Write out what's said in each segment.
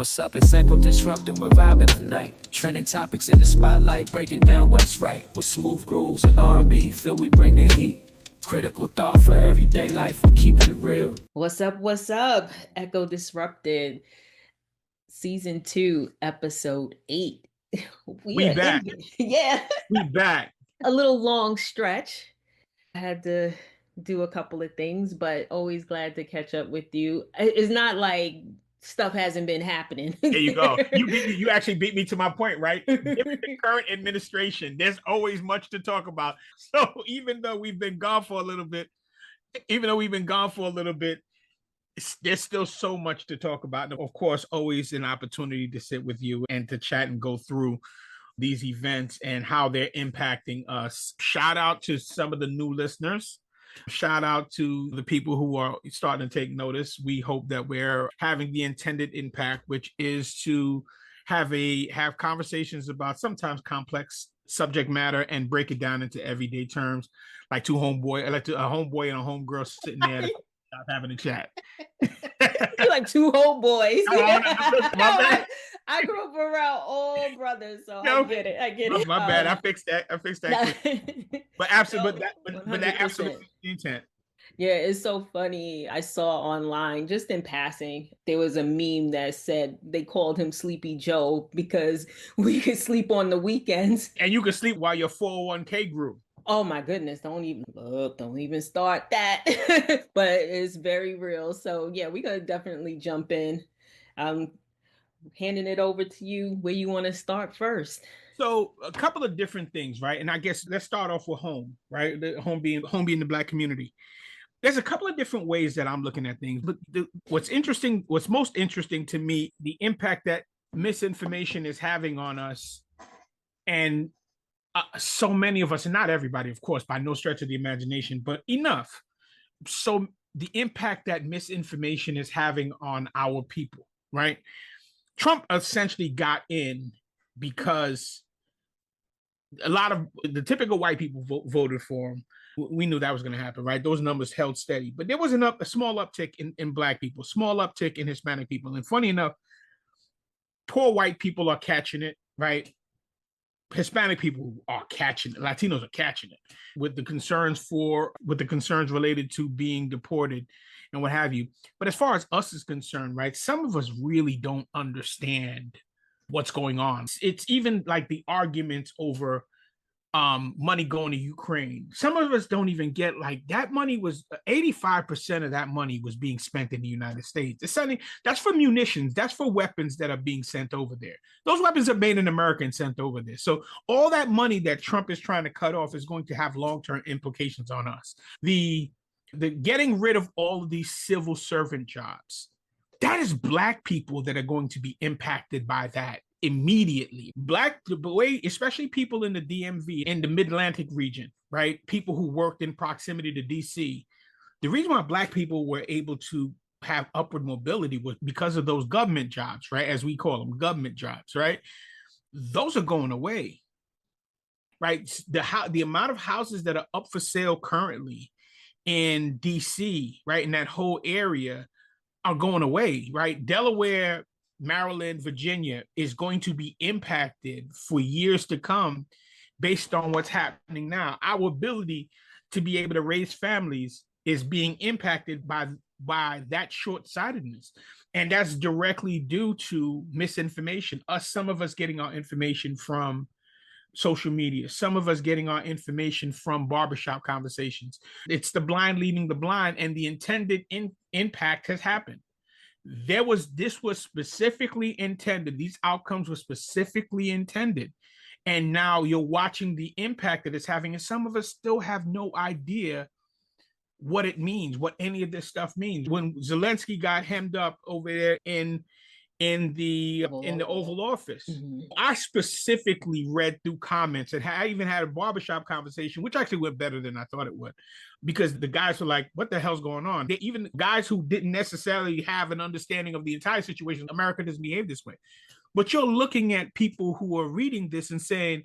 What's up? It's Echo Disrupting, we're vibing tonight. Trending topics in the spotlight, breaking down what's right. With smooth grooves and R&B, feel we bring the heat. Critical thought for everyday life, we're keeping it real. What's up? What's up? Echo Disrupted, Season 2, Episode 8. We back. Yeah. We back. A little long stretch. I had to do a couple of things, but always glad to catch up with you. It's not like stuff hasn't been happening. There you go. You actually beat me to my point, right? Given the current administration, there's always much to talk about. So even though we've been gone for a little bit, there's still so much to talk about. And of course, always an opportunity to sit with you and to chat and go through these events and how they're impacting us. Shout out to some of the new listeners. Shout out to the people who are starting to take notice. We hope that we're having the intended impact, which is to have conversations about sometimes complex subject matter and break it down into everyday terms, like a homeboy and a homegirl sitting there having a chat. You're like two homeboys. My bad. I grew up around all brothers, so I get it. My bad. I fixed that. But absolutely, but that absolutely intent. Yeah, it's so funny. I saw online, just in passing, there was a meme that said they called him Sleepy Joe because we could sleep on the weekends. And you could sleep while your 401k grew. Oh my goodness, don't even start that. But it's very real. So yeah, we're gonna definitely jump in. Handing it over to you where you want to start first. So a couple of different things, right? And I guess let's start off with home, right? Home being the Black community. There's a couple of different ways that I'm looking at things, but what's most interesting to me, the impact that misinformation is having on us, and so many of us, and not everybody, of course, by no stretch of the imagination, but enough. So the impact that misinformation is having on our people, right? Trump essentially got in because a lot of the typical white people voted for him. We knew that was going to happen, right? Those numbers held steady, but there was a small uptick in Black people, small uptick in Hispanic people. And funny enough, poor white people are catching it, right? Hispanic people are catching it. Latinos are catching it with the concerns related to being deported and what have you. But as far as us is concerned, right, some of us really don't understand what's going on. It's even like the arguments over money going to Ukraine. Some of us don't even get, like, that money was 85% of that money was being spent in the United States. That's for munitions. That's for weapons that are being sent over there. Those weapons are made in America and sent over there. So all that money that Trump is trying to cut off is going to have long-term implications on us. The getting rid of all of these civil servant jobs, that is Black people that are going to be impacted by that immediately. Especially people in the DMV, in the Mid-Atlantic region, right? People who worked in proximity to DC. The reason why Black people were able to have upward mobility was because of those government jobs, right? As we call them, government jobs, right? Those are going away, right? The amount of houses that are up for sale currently in DC, right, in that whole area, are going away, right? Delaware, Maryland, Virginia is going to be impacted for years to come based on what's happening now. Our ability to be able to raise families is being impacted by that short-sightedness. And that's directly due to misinformation. Some of us getting our information from social media, some of us getting our information from barbershop conversations. It's the blind leading the blind, and the intended impact has happened. This was specifically intended. These outcomes were specifically intended. And now you're watching the impact that it's having. And some of us still have no idea what it means, what any of this stuff means. When Zelensky got hemmed up over there in the Oval Office, I specifically read through comments, and I even had a barbershop conversation, which actually went better than I thought it would, because the guys were like, what the hell's going on? Even guys who didn't necessarily have an understanding of the entire situation, America doesn't behave this way. But you're looking at people who are reading this and saying,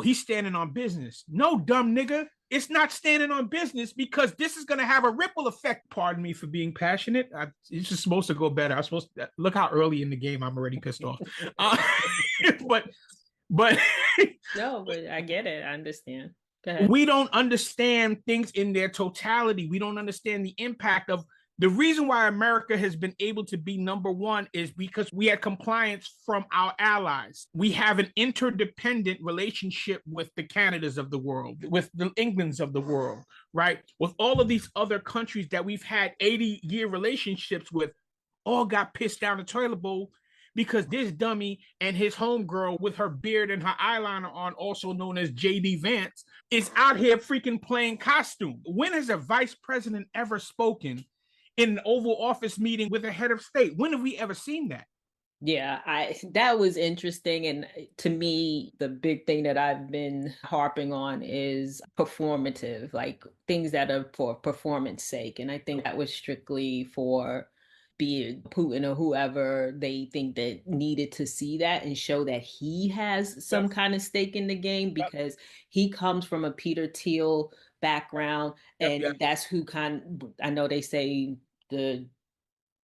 he's standing on business. No, dumb nigga. it's not standing on business because this is going to have a ripple effect. Pardon me for being passionate. It's just supposed to go better. I'm supposed to look how early in the game I'm already pissed off. But no, but I get it. I understand. We don't understand things in their totality. We don't understand the impact of the reason why America has been able to be number one is because we had compliance from our allies. We have an interdependent relationship with the Canadas of the world, with the Englands of the world, right? With all of these other countries that we've had 80-year relationships with, all got pissed down the toilet bowl because this dummy and his homegirl with her beard and her eyeliner on, also known as JD Vance, is out here freaking playing costume. When has a vice president ever spoken in an Oval Office meeting with a head of state? When have we ever seen that? Yeah, that was interesting. And to me, the big thing that I've been harping on is performative, like things that are for performance sake. And I think that was strictly for be it Putin or whoever they think that needed to see that and show that he has some kind of stake in the game, because he comes from a Peter Thiel background, and that's who I know they say the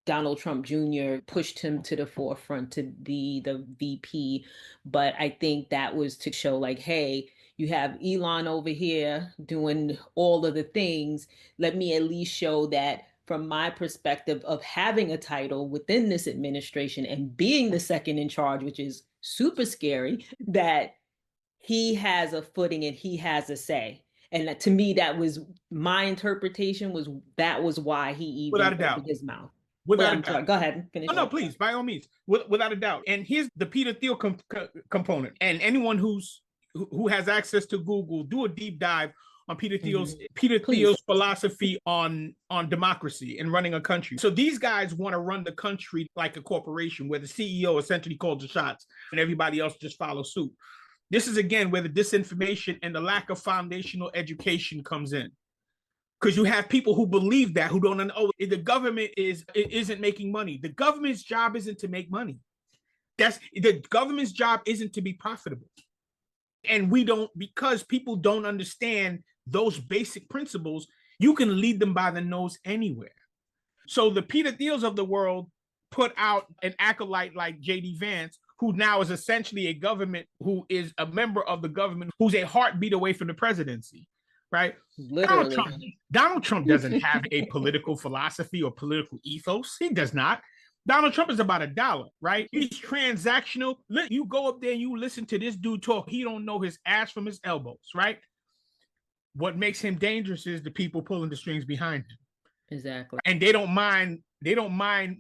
Donald Trump Jr. pushed him to the forefront to be the VP. But I think that was to show like, hey, you have Elon over here doing all of the things. Let me at least show that from my perspective of having a title within this administration and being the second in charge, which is super scary, that he has a footing and he has a say. And that, to me, that was my interpretation, that was why he even opened his mouth. Without a doubt. Sorry, go ahead and finish. No, please, by all means, without a doubt. And here's the Peter Thiel component. And anyone who has access to Google, do a deep dive on Peter Thiel's philosophy on democracy and running a country. So these guys want to run the country like a corporation where the CEO essentially calls the shots and everybody else just follows suit. This is, again, where the disinformation and the lack of foundational education comes in. Because you have people who believe that, who don't know, oh, the government isn't making money. The government's job isn't to make money. The government's job isn't to be profitable. And because people don't understand those basic principles, you can lead them by the nose anywhere. So the Peter Thiels of the world put out an acolyte like JD Vance, who now is essentially a government, who is a member of the government, who's a heartbeat away from the presidency. Right? Literally. Donald Trump doesn't have a political philosophy or political ethos. He does not. Donald Trump is about $1, right? He's transactional. You go up there and you listen to this dude talk. He don't know his ass from his elbows, right? What makes him dangerous is the people pulling the strings behind him. Exactly. And they don't mind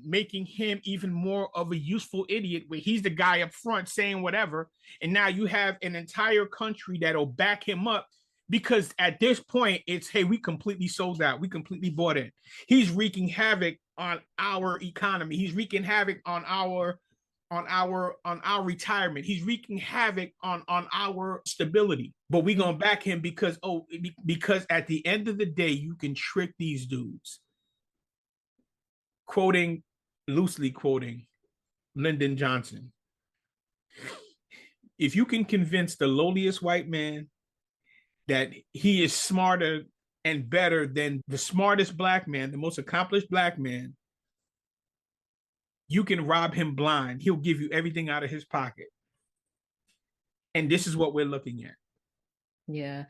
making him even more of a useful idiot, where he's the guy up front saying whatever. And now you have an entire country that'll back him up. Because at this point, it's, hey, we completely sold out. We completely bought in. He's wreaking havoc on our economy. He's wreaking havoc on our retirement. He's wreaking havoc on our stability. But we're gonna back him because at the end of the day, you can trick these dudes. Loosely quoting Lyndon Johnson. If you can convince the lowliest white man that he is smarter and better than the smartest black man, the most accomplished black man, you can rob him blind. He'll give you everything out of his pocket. And this is what we're looking at. Yeah.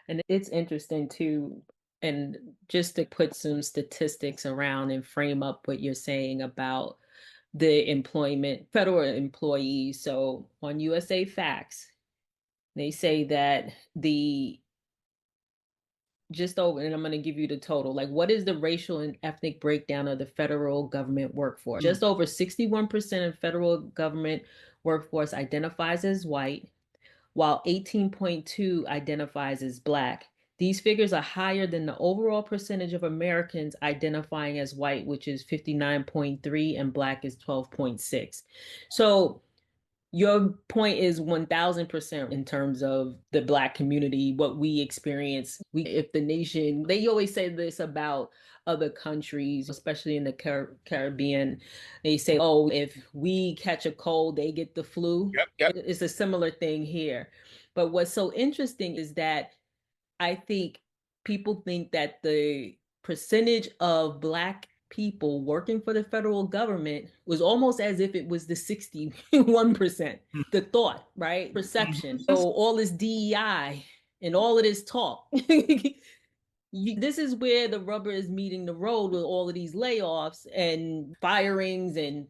And it's interesting too. And just to put some statistics around and frame up what you're saying about the federal employees. So on USA Facts, they say that and I'm going to give you the total, like, what is the racial and ethnic breakdown of the federal government workforce? Just over 61% of federal government workforce identifies as white, while 18.2% identifies as Black. These figures are higher than the overall percentage of Americans identifying as white, which is 59.3%, and Black is 12.6%. So your point is 1000% in terms of the Black community, what we experience. If the nation, they always say this about other countries, especially in the Caribbean, they say, oh, if we catch a cold, they get the flu. Yep. It's a similar thing here. But what's so interesting is that I think people think that the percentage of Black people working for the federal government was almost as if it was the 61%. The thought, right? Perception. So all this DEI and all of this talk. This is where the rubber is meeting the road with all of these layoffs and firings and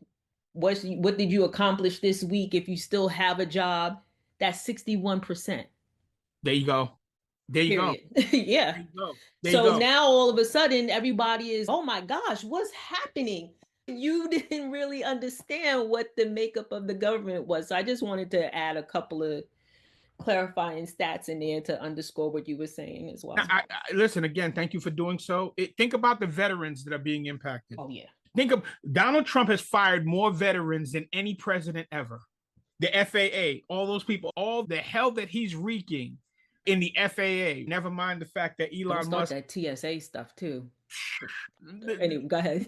what did you accomplish this week if you still have a job? That's 61%. There you go. There you Period. go. Yeah. There you go. There So you go. now all of a sudden everybody is, oh my gosh, what's happening? You didn't really understand what the makeup of the government was. So I just wanted to add a couple of clarifying stats in there to underscore what you were saying as well. Listen, again, thank you for doing so. Think about the veterans that are being impacted. Oh, yeah. Think of Donald Trump has fired more veterans than any president ever. The FAA, all those people, all the hell that he's wreaking in the FAA. Never mind the fact that Elon Musk, that TSA stuff too. Anyway, go ahead.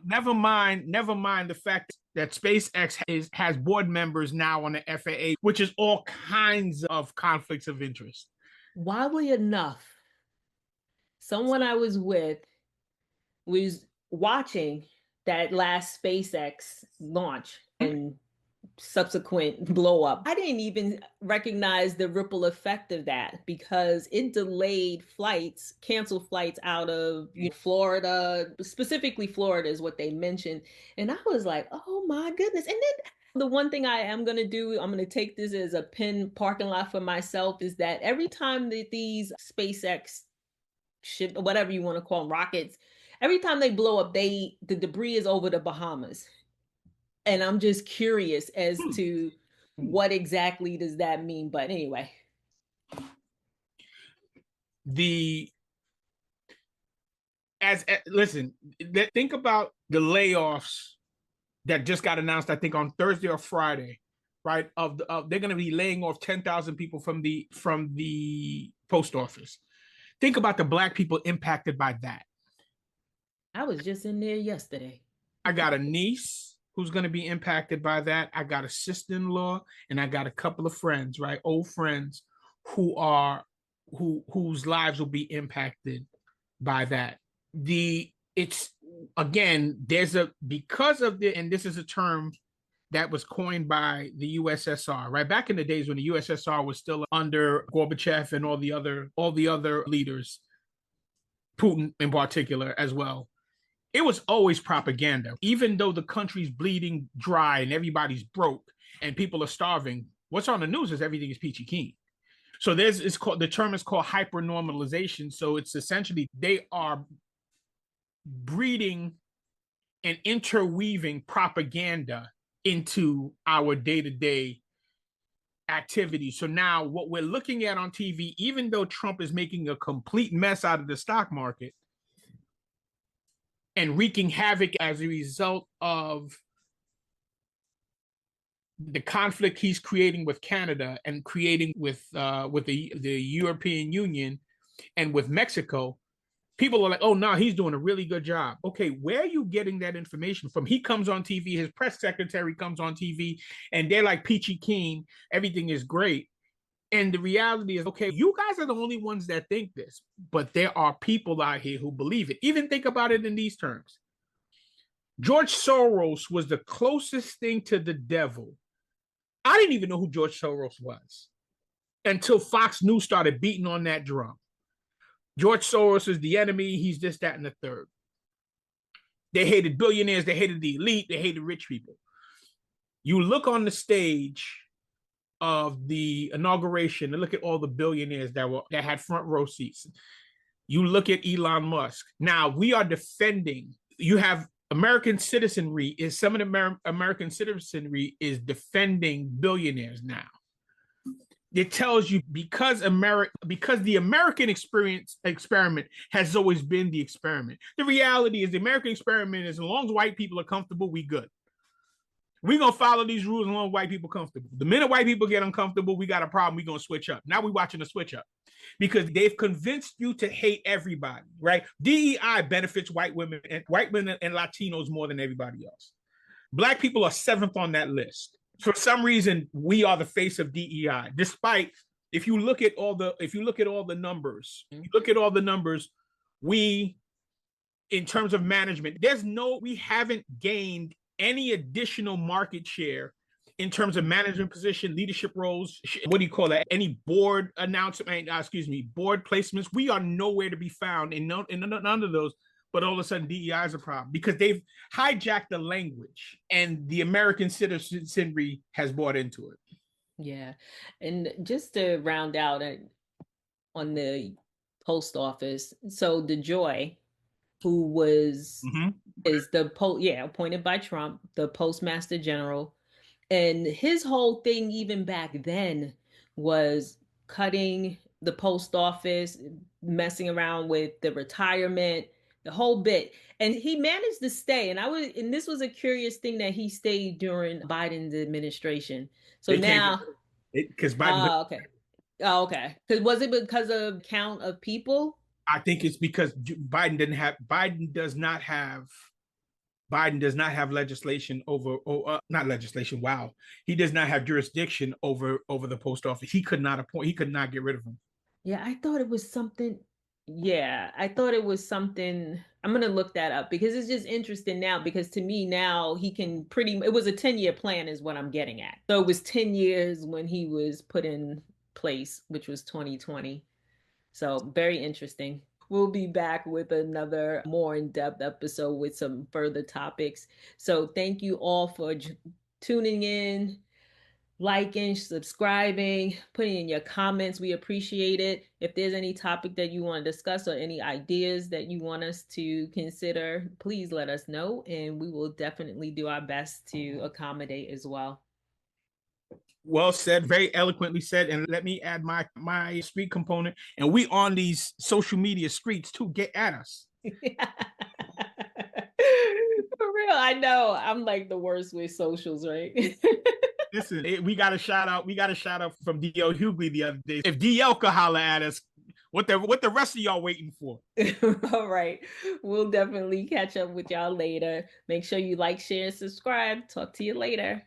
never mind the fact that SpaceX has board members now on the FAA, which is all kinds of conflicts of interest. Wildly enough, someone I was with was watching that last SpaceX launch and subsequent blow up. I didn't even recognize the ripple effect of that because it delayed flights, canceled flights out of Florida, specifically Florida is what they mentioned. And I was like, oh my goodness. And then the one thing I am going to do, I'm going to take this as a pin parking lot for myself, is that every time that these SpaceX ship, whatever you want to call them, rockets, every time they blow up, the debris is over the Bahamas. And I'm just curious as to what exactly does that mean. But anyway. Listen, think about the layoffs that just got announced, I think on Thursday or Friday, right? They're going to be laying off 10,000 people from the post office. Think about the Black people impacted by that. I was just in there yesterday. I got a niece who's going to be impacted by that. I got a sister-in-law, and I got a couple of friends, right? Old friends whose lives will be impacted by that. Because of the, and this is a term that was coined by the USSR, right? Back in the days when the USSR was still under Gorbachev and all the other leaders, Putin in particular as well. It was always propaganda. Even though the country's bleeding dry and everybody's broke and people are starving, what's on the news is everything is peachy keen. So the term is called hypernormalization. So it's essentially they are breeding and interweaving propaganda into our day-to-day activity. So now what we're looking at on TV, even though Trump is making a complete mess out of the stock market and wreaking havoc as a result of the conflict he's creating with Canada and creating with the European Union and with Mexico, people are like, oh, no, he's doing a really good job. Okay, where are you getting that information from? He comes on TV, his press secretary comes on TV, and they're like peachy keen, everything is great. And the reality is, okay, you guys are the only ones that think this, but there are people out here who believe it. Even think about it in these terms. George Soros was the closest thing to the devil. I didn't even know who George Soros was until Fox News started beating on that drum. George Soros is the enemy. He's this, that, and the third. They hated billionaires. They hated the elite. They hated rich people. You look on the stage of the inauguration and look at all the billionaires that had front row seats. You look at Elon Musk. Now we are defending. You have American citizenry. Some of the American citizenry is defending billionaires now. It tells you because the American experiment has always been the experiment. The reality is the American experiment is as long as white people are comfortable, we good. We're going to follow these rules as long as white people are comfortable. The minute white people get uncomfortable, we got a problem. We're going to switch up. Now we're watching the switch up because they've convinced you to hate everybody, right? DEI benefits white women and Latinos more than everybody else. Black people are 7th on that list. For some reason, we are the face of DEI, despite if you look at all the numbers, we, in terms of management, we haven't gained any additional market share in terms of management position, leadership roles. What do you call that? Any board announcement, board placements. We are nowhere to be found in none of those. But all of a sudden, DEI is a problem because they've hijacked the language, and the American citizenry has bought into it. Yeah, and just to round out on the post office, so DeJoy, who was is the appointed by Trump, the postmaster general, and his whole thing even back then was cutting the post office, messing around with the retirement, the whole bit. And he managed to stay. And this was a curious thing that he stayed during Biden's administration. So now, because Biden. okay. Oh, okay. Was it because of count of people? I think it's because Biden does not have legislation over, not legislation. Wow. He does not have jurisdiction over the post office. He could not get rid of him. Yeah, I thought it was something. Yeah, I thought it was something. I'm going to look that up because it's just interesting now, because to me now he can it was a 10-year plan is what I'm getting at. So it was 10 years when he was put in place, which was 2020. So very interesting. We'll be back with another more in-depth episode with some further topics. So thank you all for tuning in, liking, subscribing, putting in your comments. We appreciate it. If there's any topic that you want to discuss or any ideas that you want us to consider, please let us know, and we will definitely do our best to accommodate as well. Well said, very eloquently said. And let me add my street component. And we on these social media streets too. Get at us. For real, I know I'm like the worst with socials, right? Listen, we got a shout out from DL Hughley the other day. If DL could holler at us, what the rest of y'all waiting for? All right, we'll definitely catch up with y'all later. Make sure you like, share, and subscribe. Talk to you later.